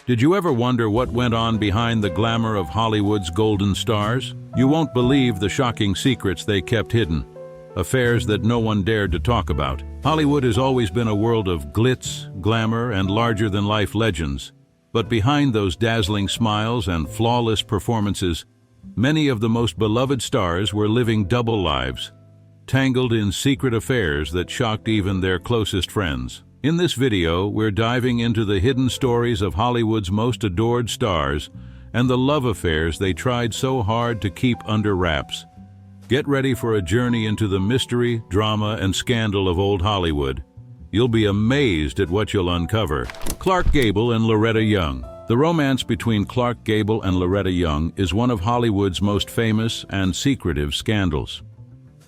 Did you ever wonder what went on behind the glamour of Hollywood's golden stars? You won't believe the shocking secrets they kept hidden, affairs that no one dared to talk about. Hollywood has always been a world of glitz, glamour, and larger-than-life legends. But behind those dazzling smiles and flawless performances, many of the most beloved stars were living double lives, tangled in secret affairs that shocked even their closest friends. In this video, we're diving into the hidden stories of Hollywood's most adored stars and the love affairs they tried so hard to keep under wraps. Get ready for a journey into the mystery, drama, and scandal of old Hollywood. You'll be amazed at what you'll uncover. Clark Gable and Loretta Young. The romance between Clark Gable and Loretta Young is one of Hollywood's most famous and secretive scandals.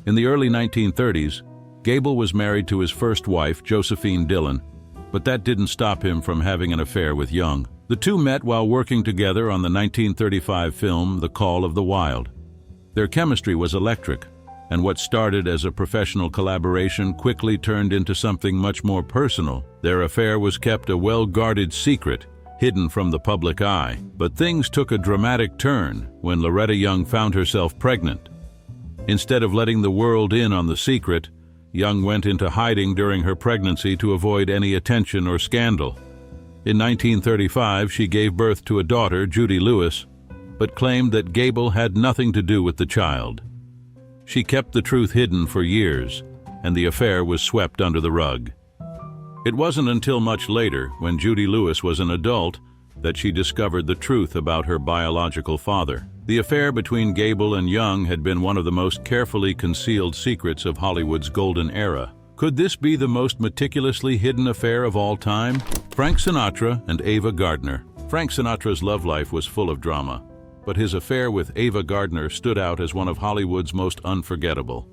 In the early 1930s, Gable was married to his first wife, Josephine Dillon, but that didn't stop him from having an affair with Young. The two met while working together on the 1935 film The Call of the Wild. Their chemistry was electric, and what started as a professional collaboration quickly turned into something much more personal. Their affair was kept a well-guarded secret, hidden from the public eye. But things took a dramatic turn when Loretta Young found herself pregnant. Instead of letting the world in on the secret, Young went into hiding during her pregnancy to avoid any attention or scandal. In 1935, she gave birth to a daughter, Judy Lewis, but claimed that Gable had nothing to do with the child. She kept the truth hidden for years, and the affair was swept under the rug. It wasn't until much later, when Judy Lewis was an adult, that she discovered the truth about her biological father. The affair between Gable and Young had been one of the most carefully concealed secrets of Hollywood's golden era. Could this be the most meticulously hidden affair of all time? Frank Sinatra and Ava Gardner. Frank Sinatra's love life was full of drama, but his affair with Ava Gardner stood out as one of Hollywood's most unforgettable.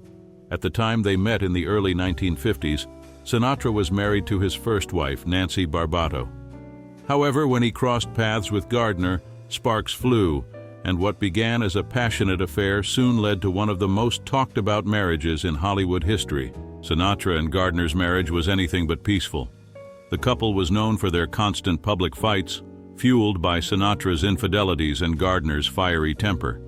At the time they met in the early 1950s, Sinatra was married to his first wife, Nancy Barbato. However, when he crossed paths with Gardner, sparks flew, and what began as a passionate affair soon led to one of the most talked-about marriages in Hollywood history. Sinatra and Gardner's marriage was anything but peaceful. The couple was known for their constant public fights, fueled by Sinatra's infidelities and Gardner's fiery temper.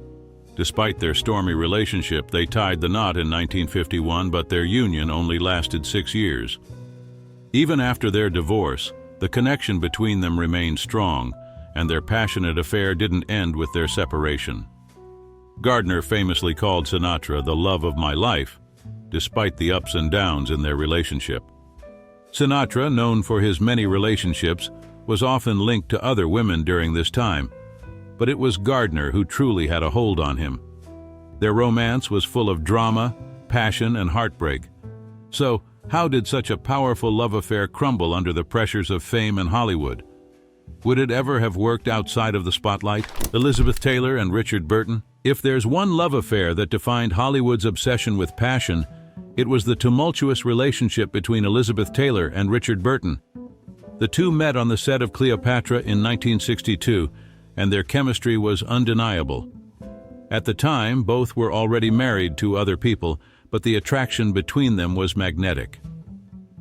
Despite their stormy relationship, they tied the knot in 1951, but their union only lasted 6 years. Even after their divorce, the connection between them remained strong, and their passionate affair didn't end with their separation. Gardner famously called Sinatra the love of my life, despite the ups and downs in their relationship. Sinatra, known for his many relationships, was often linked to other women during this time, but it was Gardner who truly had a hold on him. Their romance was full of drama, passion, and heartbreak. So, how did such a powerful love affair crumble under the pressures of fame and Hollywood? Would it ever have worked outside of the spotlight? Elizabeth Taylor and Richard Burton? If there's one love affair that defined Hollywood's obsession with passion, it was the tumultuous relationship between Elizabeth Taylor and Richard Burton. The two met on the set of Cleopatra in 1962, and their chemistry was undeniable. At the time, both were already married to other people, but the attraction between them was magnetic.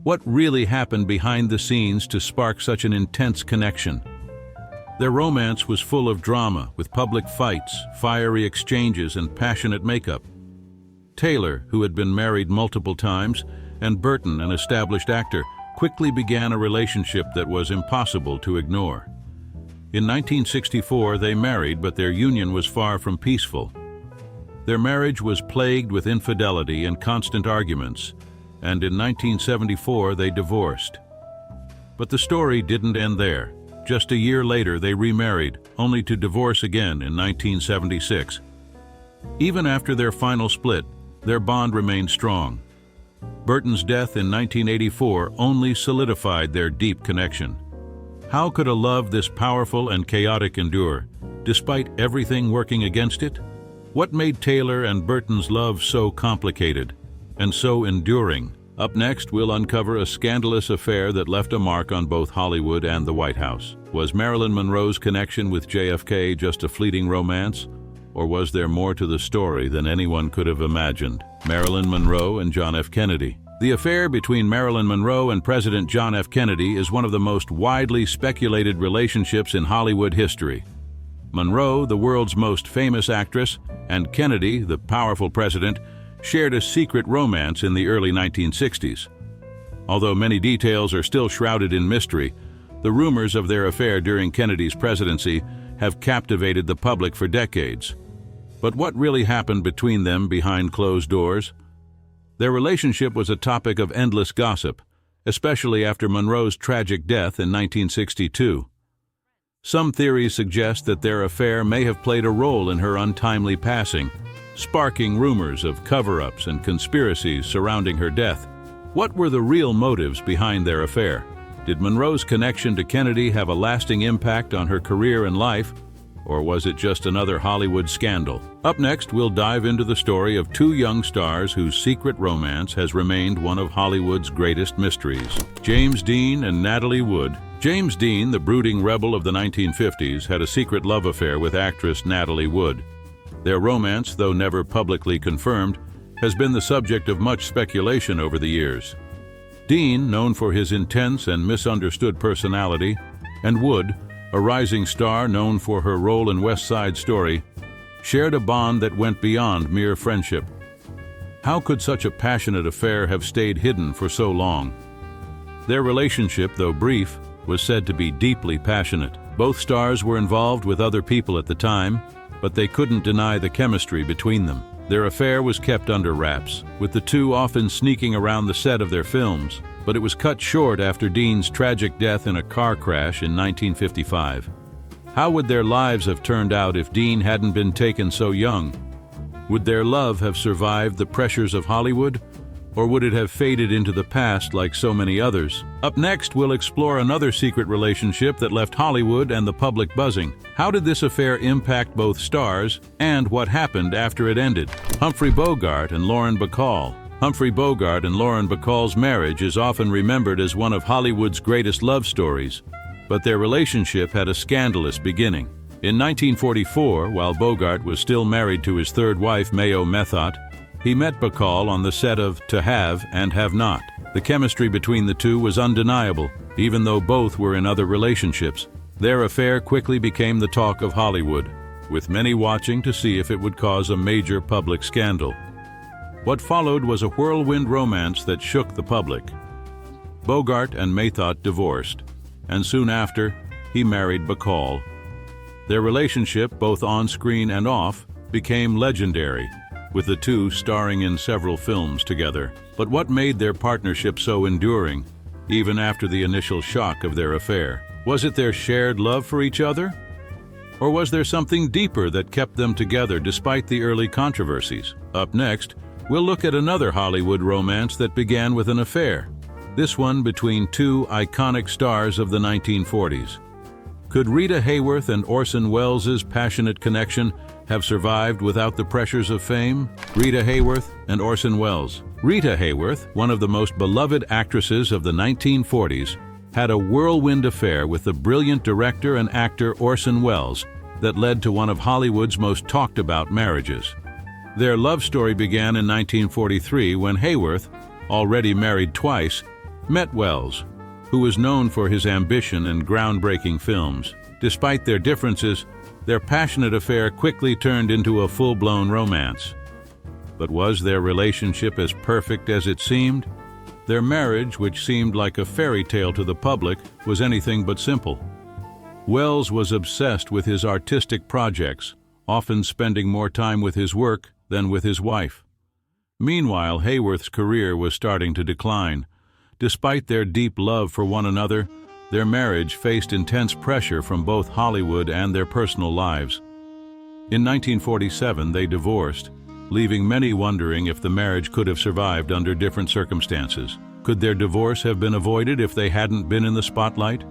What really happened behind the scenes to spark such an intense connection? Their romance was full of drama, with public fights, fiery exchanges, and passionate makeup. Taylor, who had been married multiple times, and Burton, an established actor, quickly began a relationship that was impossible to ignore. In 1964, they married, but their union was far from peaceful. Their marriage was plagued with infidelity and constant arguments, and in 1974 they divorced. But the story didn't end there. Just a year later, they remarried, only to divorce again in 1976. Even after their final split, their bond remained strong. Burton's death in 1984 only solidified their deep connection. How could a love this powerful and chaotic endure, despite everything working against it? What made Taylor and Burton's love so complicated and so enduring? Up next, we'll uncover a scandalous affair that left a mark on both Hollywood and the White House. Was Marilyn Monroe's connection with JFK just a fleeting romance? Or was there more to the story than anyone could have imagined? Marilyn Monroe and John F. Kennedy. The affair between Marilyn Monroe and President John F. Kennedy is one of the most widely speculated relationships in Hollywood history. Monroe, the world's most famous actress, and Kennedy, the powerful president, shared a secret romance in the early 1960s. Although many details are still shrouded in mystery, the rumors of their affair during Kennedy's presidency have captivated the public for decades. But what really happened between them behind closed doors? Their relationship was a topic of endless gossip, especially after Monroe's tragic death in 1962. Some theories suggest that their affair may have played a role in her untimely passing, sparking rumors of cover-ups and conspiracies surrounding her death. What were the real motives behind their affair? Did Monroe's connection to Kennedy have a lasting impact on her career and life, or was it just another Hollywood scandal? Up next, we'll dive into the story of two young stars whose secret romance has remained one of Hollywood's greatest mysteries. James Dean and Natalie Wood. James Dean, the brooding rebel of the 1950s, had a secret love affair with actress Natalie Wood. Their romance, though never publicly confirmed, has been the subject of much speculation over the years. Dean, known for his intense and misunderstood personality, and Wood, a rising star known for her role in West Side Story, shared a bond that went beyond mere friendship. How could such a passionate affair have stayed hidden for so long? Their relationship, though brief, was said to be deeply passionate. Both stars were involved with other people at the time, but they couldn't deny the chemistry between them. Their affair was kept under wraps, with the two often sneaking around the set of their films, but it was cut short after Dean's tragic death in a car crash in 1955. How would their lives have turned out if Dean hadn't been taken so young? Would their love have survived the pressures of Hollywood, or would it have faded into the past like so many others? Up next, we'll explore another secret relationship that left Hollywood and the public buzzing. How did this affair impact both stars, and what happened after it ended? Humphrey Bogart and Lauren Bacall. Humphrey Bogart and Lauren Bacall's marriage is often remembered as one of Hollywood's greatest love stories, but their relationship had a scandalous beginning. In 1944, while Bogart was still married to his third wife, Mayo Methot, he met Bacall on the set of To Have and Have Not. The chemistry between the two was undeniable, even though both were in other relationships. Their affair quickly became the talk of Hollywood, with many watching to see if it would cause a major public scandal. What followed was a whirlwind romance that shook the public. Bogart and Methot divorced, and soon after, he married Bacall. Their relationship, both on-screen and off, became legendary, with the two starring in several films together. But what made their partnership so enduring, even after the initial shock of their affair? Was it their shared love for each other? Or was there something deeper that kept them together despite the early controversies? Up next, we'll look at another Hollywood romance that began with an affair, this one between two iconic stars of the 1940s. Could Rita Hayworth and Orson Welles' passionate connection have survived without the pressures of fame? Rita Hayworth and Orson Welles. Rita Hayworth, one of the most beloved actresses of the 1940s, had a whirlwind affair with the brilliant director and actor Orson Welles that led to one of Hollywood's most talked-about marriages. Their love story began in 1943 when Hayworth, already married twice, met Welles, who was known for his ambition and groundbreaking films. Despite their differences, their passionate affair quickly turned into a full-blown romance. But was their relationship as perfect as it seemed? Their marriage, which seemed like a fairy tale to the public, was anything but simple. Welles was obsessed with his artistic projects, often spending more time with his work than with his wife. Meanwhile, Hayworth's career was starting to decline. Despite their deep love for one another, their marriage faced intense pressure from both Hollywood and their personal lives. In 1947, they divorced, leaving many wondering if the marriage could have survived under different circumstances. Could their divorce have been avoided if they hadn't been in the spotlight?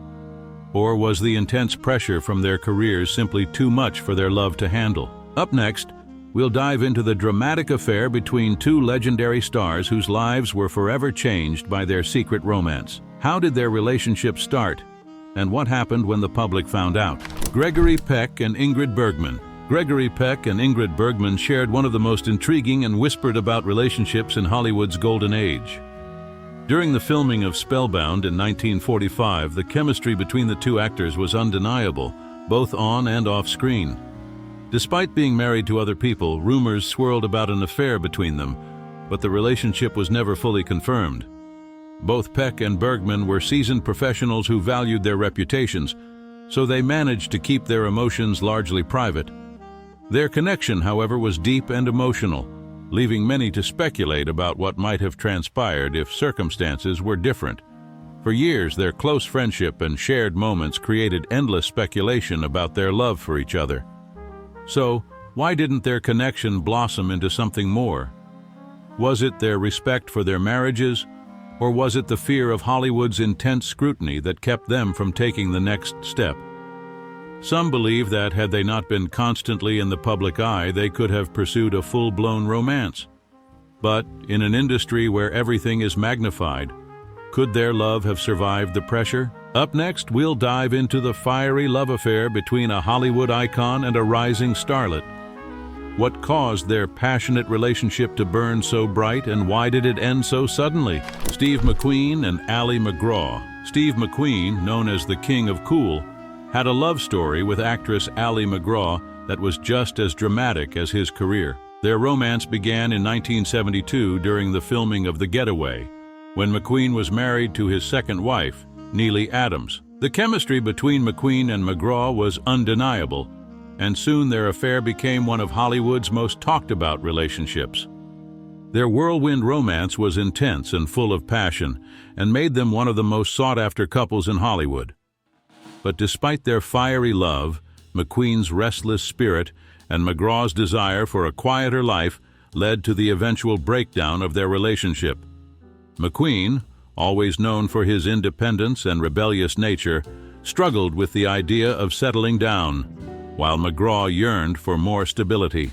Or was the intense pressure from their careers simply too much for their love to handle? Up next, we'll dive into the dramatic affair between two legendary stars whose lives were forever changed by their secret romance. How did their relationship start? And what happened when the public found out? Gregory Peck and Ingrid Bergman. Gregory Peck and Ingrid Bergman shared one of the most intriguing and whispered-about relationships in Hollywood's golden age. During the filming of Spellbound in 1945, the chemistry between the two actors was undeniable, both on and off screen. Despite being married to other people, rumors swirled about an affair between them, but the relationship was never fully confirmed. Both Peck and Bergman were seasoned professionals who valued their reputations, so they managed to keep their emotions largely private. Their connection, however, was deep and emotional, leaving many to speculate about what might have transpired if circumstances were different. For years, their close friendship and shared moments created endless speculation about their love for each other. So, why didn't their connection blossom into something more? Was it their respect for their marriages, or was it the fear of Hollywood's intense scrutiny that kept them from taking the next step? Some believe that had they not been constantly in the public eye, they could have pursued a full-blown romance. But in an industry where everything is magnified, could their love have survived the pressure? Up next, we'll dive into the fiery love affair between a Hollywood icon and a rising starlet. What caused their passionate relationship to burn so bright, and why did it end so suddenly? Steve McQueen and Ally MacGraw. Steve McQueen, known as the King of Cool, had a love story with actress Ally MacGraw that was just as dramatic as his career. Their romance began in 1972 during the filming of The Getaway, when McQueen was married to his second wife, Neely Adams. The chemistry between McQueen and MacGraw was undeniable, and soon their affair became one of Hollywood's most talked-about relationships. Their whirlwind romance was intense and full of passion, and made them one of the most sought-after couples in Hollywood. But despite their fiery love, McQueen's restless spirit and MacGraw's desire for a quieter life led to the eventual breakdown of their relationship. McQueen, always known for his independence and rebellious nature, struggled with the idea of settling down, while MacGraw yearned for more stability.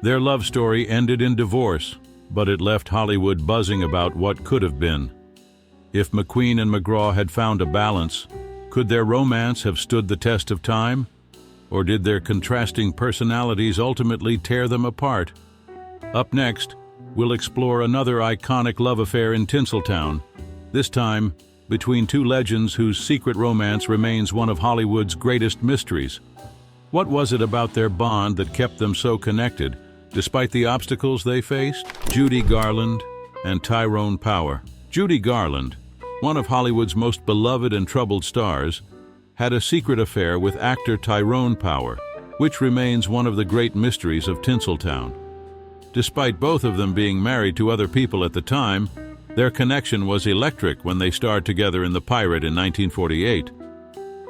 Their love story ended in divorce, but it left Hollywood buzzing about what could have been. If McQueen and MacGraw had found a balance, could their romance have stood the test of time? Or did their contrasting personalities ultimately tear them apart? Up next, we'll explore another iconic love affair in Tinseltown, this time between two legends whose secret romance remains one of Hollywood's greatest mysteries. What was it about their bond that kept them so connected, despite the obstacles they faced? Judy Garland and Tyrone Power. Judy Garland, one of Hollywood's most beloved and troubled stars, had a secret affair with actor Tyrone Power, which remains one of the great mysteries of Tinseltown. Despite both of them being married to other people at the time, their connection was electric when they starred together in The Pirate in 1948.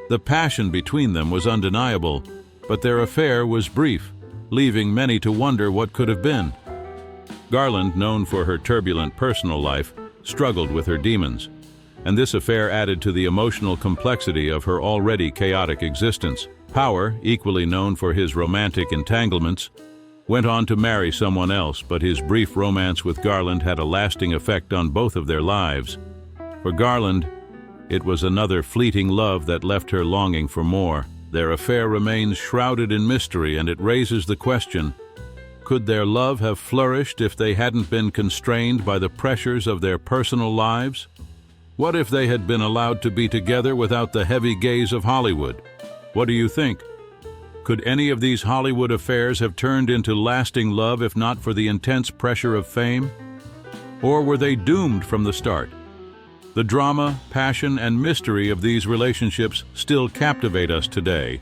The passion between them was undeniable, but their affair was brief, leaving many to wonder what could have been. Garland, known for her turbulent personal life, struggled with her demons, and this affair added to the emotional complexity of her already chaotic existence. Power, equally known for his romantic entanglements, went on to marry someone else, but his brief romance with Garland had a lasting effect on both of their lives. For Garland, it was another fleeting love that left her longing for more. Their affair remains shrouded in mystery, and it raises the question, could their love have flourished if they hadn't been constrained by the pressures of their personal lives? What if they had been allowed to be together without the heavy gaze of Hollywood? What do you think? Could any of these Hollywood affairs have turned into lasting love if not for the intense pressure of fame? Or were they doomed from the start? The drama, passion, and mystery of these relationships still captivate us today,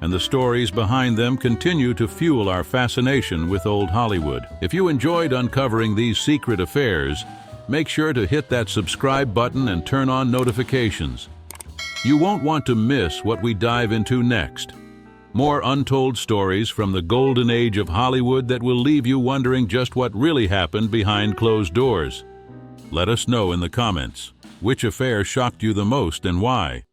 and the stories behind them continue to fuel our fascination with old Hollywood. If you enjoyed uncovering these secret affairs, make sure to hit that subscribe button and turn on notifications. You won't want to miss what we dive into next. More untold stories from the golden age of Hollywood that will leave you wondering just what really happened behind closed doors. Let us know in the comments which affair shocked you the most and why.